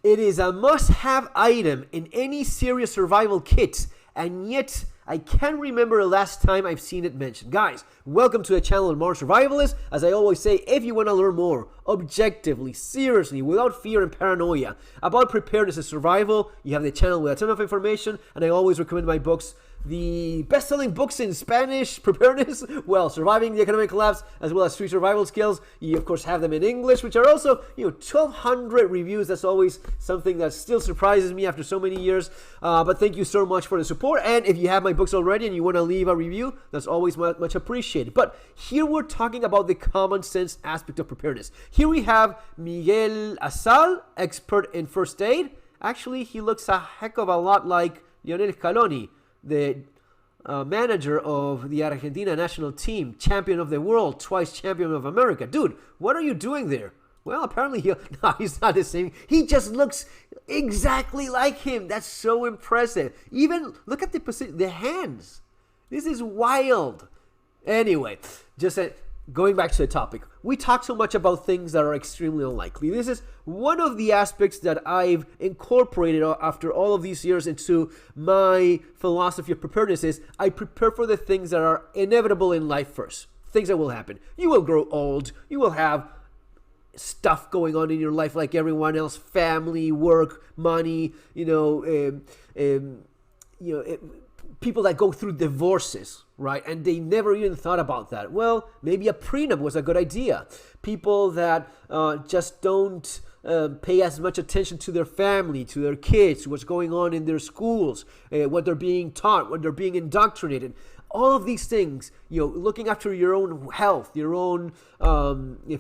It is a must-have item in any serious survival kit, and yet I can't remember the last time I've seen it mentioned. Guys, welcome to the channel of Modern Survivalist. As I always say, if you want to learn more, objectively, seriously, without fear and paranoia, about preparedness and survival, you have the channel with a ton of information, and I always recommend my books. The best-selling books in Spanish, Preparedness, well, Surviving the Economic Collapse, as well as 3 Survival Skills. You, of course, have them in English, which are also, 1,200 reviews. That's always something that still surprises me after so many years. But thank you so much for the support. And if you have my books already and you want to leave a review, that's always much appreciated. But here we're talking about the common sense aspect of preparedness. Here we have Miguel Asal, expert in first aid. Actually, he looks a heck of a lot like Lionel Scaloni, the manager of the Argentina national team, champion of the world, twice champion of America. Dude, what are you doing there? Well, apparently he's not the same. He just looks exactly like him. That's so impressive. Even look at the hands. This is wild. Anyway, just going back to the topic, we talk so much about things that are extremely unlikely. This is one of the aspects that I've incorporated after all of these years into my philosophy of preparedness is I prepare for the things that are inevitable in life first. Things that will happen. You will grow old. You will have stuff going on in your life like everyone else, family, work, money, people that go through divorces, right? And they never even thought about that. Well, maybe a prenup was a good idea. People that just don't pay as much attention to their family, to their kids, what's going on in their schools, what they're being taught, what they're being indoctrinated. All of these things, looking after your own health, your own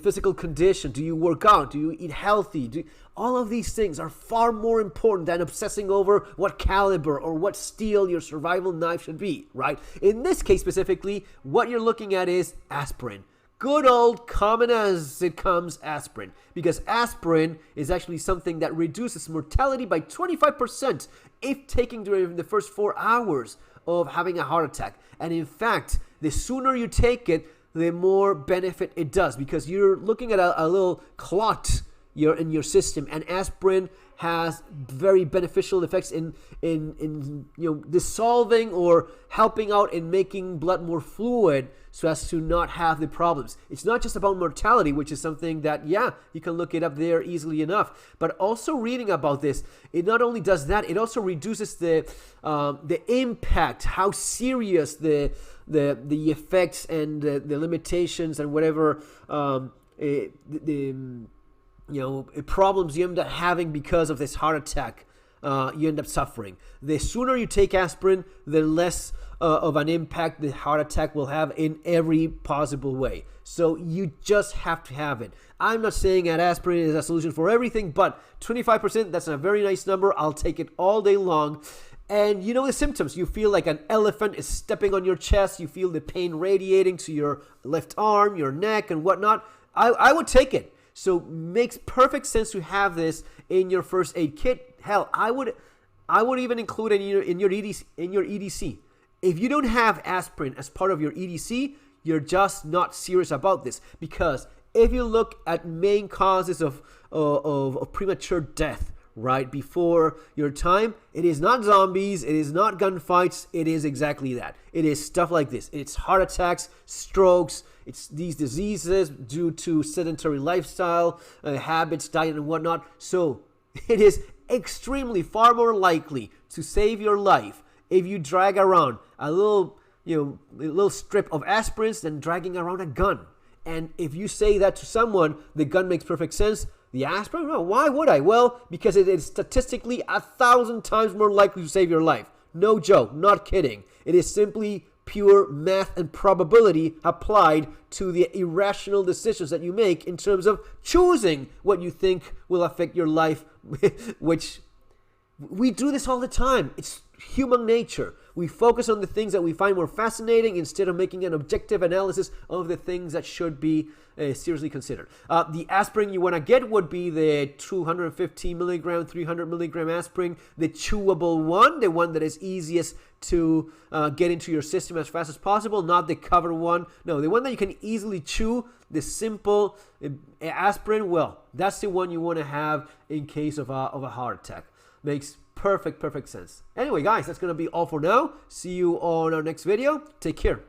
physical condition. Do you work out? Do you eat healthy? All of these things are far more important than obsessing over what caliber or what steel your survival knife should be, right? In this case specifically, what you're looking at is aspirin. Good old, common as it comes, aspirin. Because aspirin is actually something that reduces mortality by 25% if taken during the first 4 hours of having a heart attack. And in fact, the sooner you take it, the more benefit it does, because you're looking at a little clot in your system, and aspirin has very beneficial effects in dissolving or helping out in making blood more fluid so as to not have the problems. It's not just about mortality, which is something that, you can look it up there easily enough, but also reading about this, it not only does that, it also reduces the impact, how serious the effects and the limitations and whatever problems you end up having because of this heart attack. You end up suffering. The sooner you take aspirin, the less of an impact the heart attack will have in every possible way. So you just have to have it. I'm not saying that aspirin is a solution for everything, but 25%, that's a very nice number. I'll take it all day long. And you know the symptoms. You feel like an elephant is stepping on your chest. You feel the pain radiating to your left arm, your neck, and whatnot. I would take it. So makes perfect sense to have this in your first aid kit. Hell, I would even include it in your EDC. If you don't have aspirin as part of your EDC, you're just not serious about this. Because if you look at main causes of premature death, right before your time, it is not zombies, it is not gunfights, it is exactly that. It is stuff like this. It's heart attacks, strokes, it's these diseases due to sedentary lifestyle, habits, diet, and whatnot. So it is extremely far more likely to save your life if you drag around a little strip of aspirins than dragging around a gun. And if you say that to someone, the gun makes perfect sense. The aspirin? No, why would I? Well, because it is statistically 1,000 times more likely to save your life. No joke, not kidding. It is simply pure math and probability applied to the irrational decisions that you make in terms of choosing what you think will affect your life, which we do this all the time. It's human nature. We focus on the things that we find more fascinating instead of making an objective analysis of the things that should be seriously considered. The aspirin you want to get would be the 250 milligram, 300 milligram aspirin, the chewable one, the one that is easiest to get into your system as fast as possible, not the covered one. No, the one that you can easily chew, the simple aspirin, well, that's the one you want to have in case of a heart attack. Makes perfect sense. Anyway, guys, that's going to be all for now. See you on our next video. Take care.